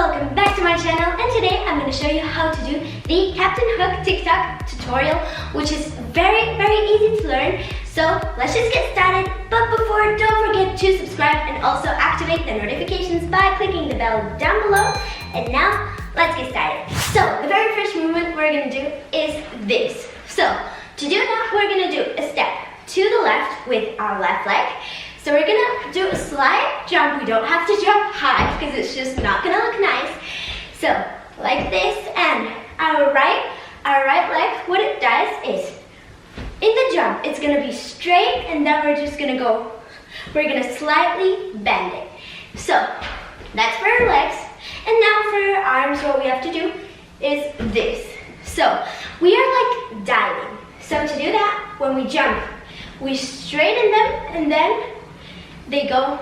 welcome back to my channel, and today I'm going to show you how to do the Captain Hook TikTok tutorial, which is very easy to learn. So let's just get started, but before, don't forget to subscribe and also activate the notifications by clicking the bell down below. And now let's get started. So the very first movement we're going to do is this. So to do that, we're going to do a step to the left with our left leg. So we're gonna do a slight jump. We don't have to jump high because it's just not gonna look nice. So like this, and our right leg, what it does is, in the jump, it's gonna be straight, and then we're gonna slightly bend it. So that's for our legs. And now for our arms, what we have to do is this. So we are like diving. So to do that, when we jump, we straighten them, and then they go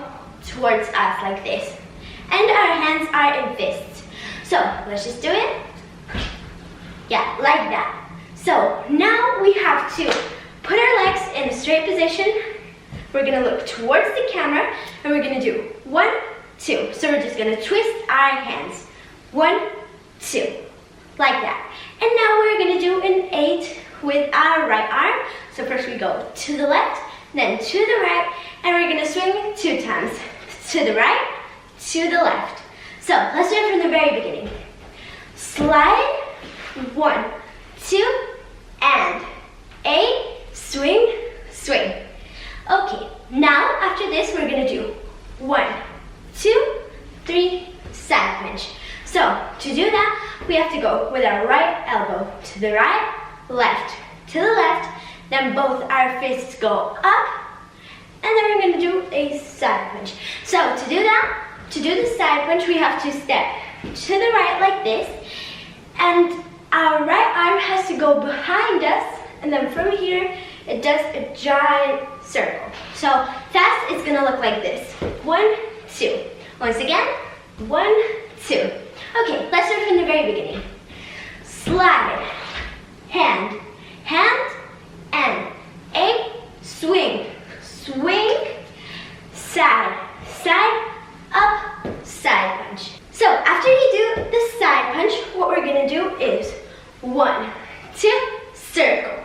towards us like this. And our hands are in fists. So let's just do it. Yeah, like that. So now we have to put our legs in a straight position. We're gonna look towards the camera, and we're gonna do 1, 2. So we're just gonna twist our hands. 1, 2, like that. And now we're gonna do an 8 with our right arm. So first we go to the left, then to the right, and we're gonna swing 2 times. To the right, to the left. So let's do it from the very beginning. Slide, 1, 2, and 8, swing, swing. Okay, now after this, we're gonna do 1, 2, 3, side punch. So to do that, we have to go with our right elbow to the right, left, to the left, then both our fists go up, and then we're going to do a side punch. So to do that, to do the side punch, we have to step to the right like this, and our right arm has to go behind us, and then from here, it does a giant circle. So fast, it's going to look like this. 1, 2. Once again, 1, 2. Okay, let's start from the very beginning. Slide, hand, hand, and 8, swing, swing, side, side, up, side punch. So after you do the side punch, what we're gonna do is 1, 2, circle.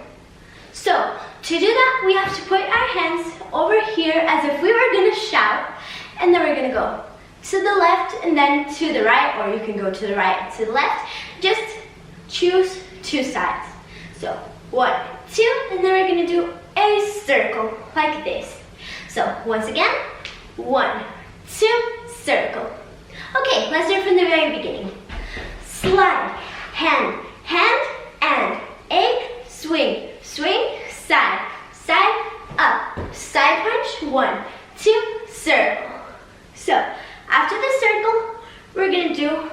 So to do that, we have to put our hands over here as if we were gonna shout, and then we're gonna go to the left and then to the right, or you can go to the right and to the left. Just choose 2 sides. So 1, 2, and then we're gonna do a circle like this. So once again, 1, 2, circle. Okay, let's do it from the very beginning. Slide, hand, hand, and 8, swing, swing, side, side, up, side punch, 1, 2, circle. So after the circle, we're gonna do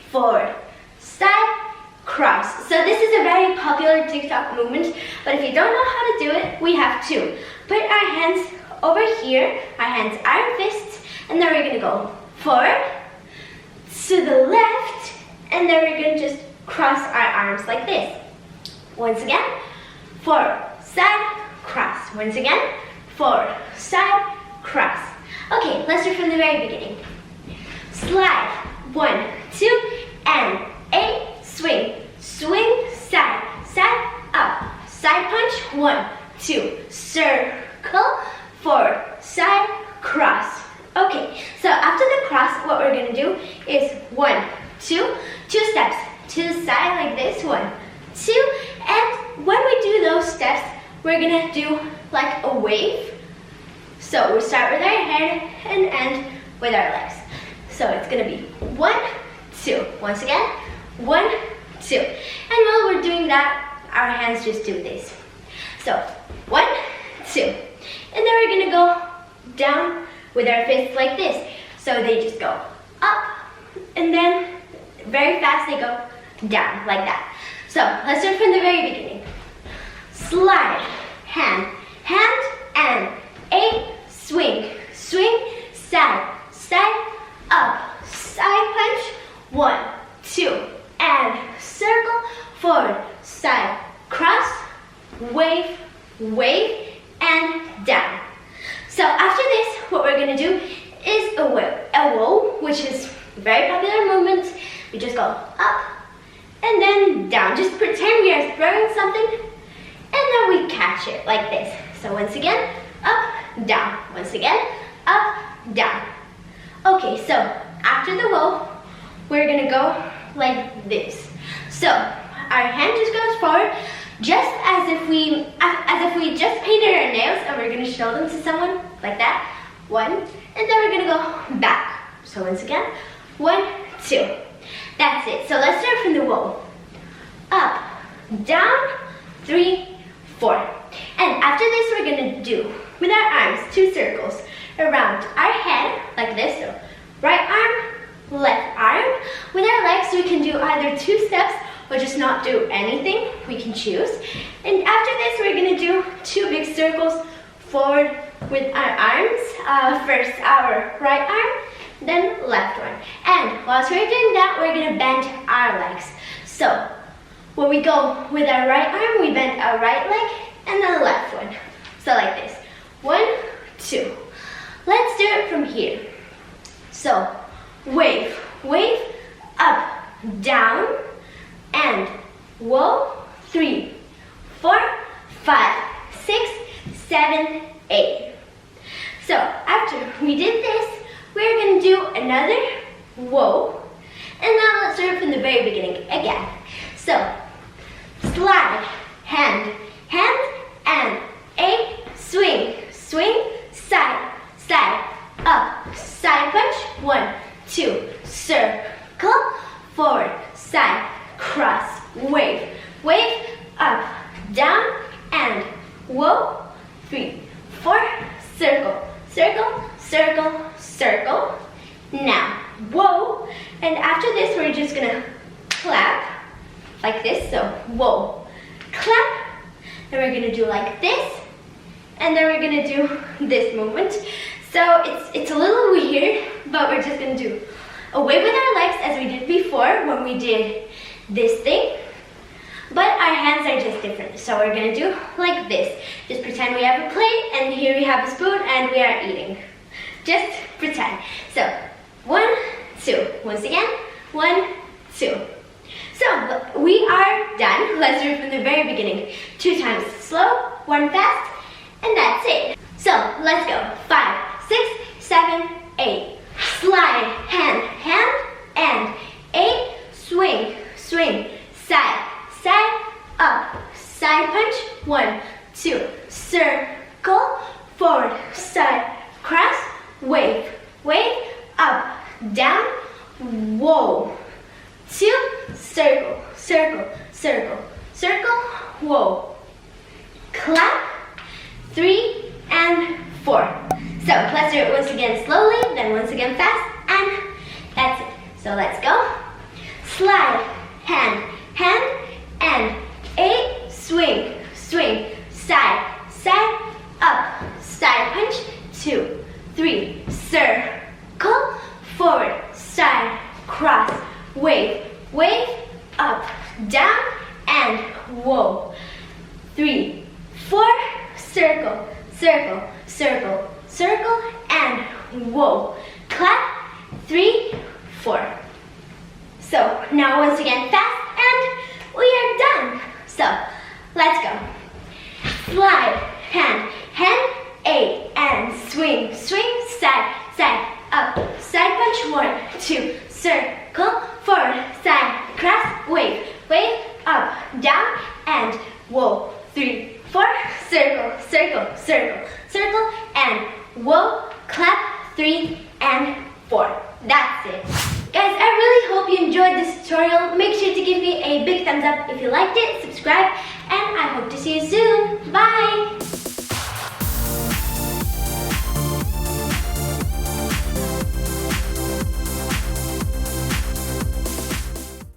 forward, side, cross. So this is a very popular TikTok movement, but if you don't know how to do it, we have to put our hands over here. Our hands are in fists, and then we're gonna go forward, to the left, and then we're gonna just cross our arms like this. Once again, forward, side, cross. Once again, forward, side, cross. Okay, let's do it from the very beginning. Slide, 1, 2, and 8, swing, swing, side, side, up, side punch, 1, 2, circle, forward, side, cross. Okay, so after the cross, what we're gonna do is 1, 2, 2 steps to the side like this, 1, 2, and when we do those steps, we're gonna do like a wave. So we start with our head and end with our legs. So it's gonna be 1, 2. Once again, 1, 2. And while we're doing that, our hands just do this. So 1, 2. And then we're gonna go down with our fists like this. So they just go up, and then very fast they go down like that. So let's do it from the very beginning. Slide, hand, hand, and 8, swing, swing, side, side, up, side punch, 1, 2, and circle, forward, side, cross, wave, wave, and down. So after this, what we're gonna do is a woah, which is very popular movement. We just go up and then down. Just pretend we are throwing something and then we catch it like this. So once again, up, down. Once again, up, down. Okay, so after the woah, we're gonna go like this. So our hand just goes forward, just as if we just painted our nails and we're gonna show them to someone like that. 1, and then we're gonna go back. So once again, 1, 2. That's it. So let's start from the woah. Up, down, 3, 4. And after this, we're gonna do with our arms 2 circles around our head like this. So right arm, left arm. With our legs, we can do either 2 steps or just not do anything. We can choose. And after this, we're gonna do 2 big circles forward with our arms. First our right arm, then left one. And whilst we're doing that, we're gonna bend our legs. So when we go with our right arm, we bend our right leg and then the left one. So like this. 1, 2. Let's do it from here. So wave, wave, up, down, and woah. 3, 4, 5, 6, 7, 8. So after we did this, we're gonna do another woah. And now let's start from the very beginning again. So slide, hand, hand, and 8, swing, swing, side, side, up, side punch, 1, 2, circle, forward, side, cross, wave, wave, up, down, and woah. 3, 4, circle, circle, circle, circle. Now, woah. And after this, we're just gonna clap like this. So, woah, clap. Then we're gonna do like this. And then we're gonna do this movement. So it's a little weird, but we're just gonna do a wave with our legs as we did before when we did this thing. But our hands are just different. So we're gonna do like this. Just pretend we have a plate and here we have a spoon and we are eating. Just pretend. So 1, 2. Once again, 1, 2. So we are done. Let's do it from the very beginning. 2 times slow, 1 fast, and that's it. So let's go. 5, 6, 7, 8. Slide, hand, hand, and 8. Swing, swing, side, side, up, side punch, 1, 2, circle, forward, side, cross, wave, wave, up, down, woah. 2, circle, circle, circle, circle, woah. Clap, 3, and 4. So let's do it once again slowly, then once again fast, and that's it. So let's go. Slide, hand, hand, and 8, swing, swing, side, side, up, side punch, 2, 3, circle, forward, side, cross, wave, wave, up, down, and woah. 3, 4, circle, circle, circle, circle, and woah. Clap, 3, 4. So now once again fast, and we are done. So let's go. Slide, hand, hand, 8, and swing, swing, side, side, up, side punch, 1, 2, circle, forward, side, cross, wave, wave, up, down, and woah. 3, 4, circle, circle, circle, circle, and woah. Clap, 3, and 4. That's it. Guys, I really hope you enjoyed this tutorial. Make sure to give me a big thumbs up if you liked it, subscribe, and I hope to see you soon. Bye!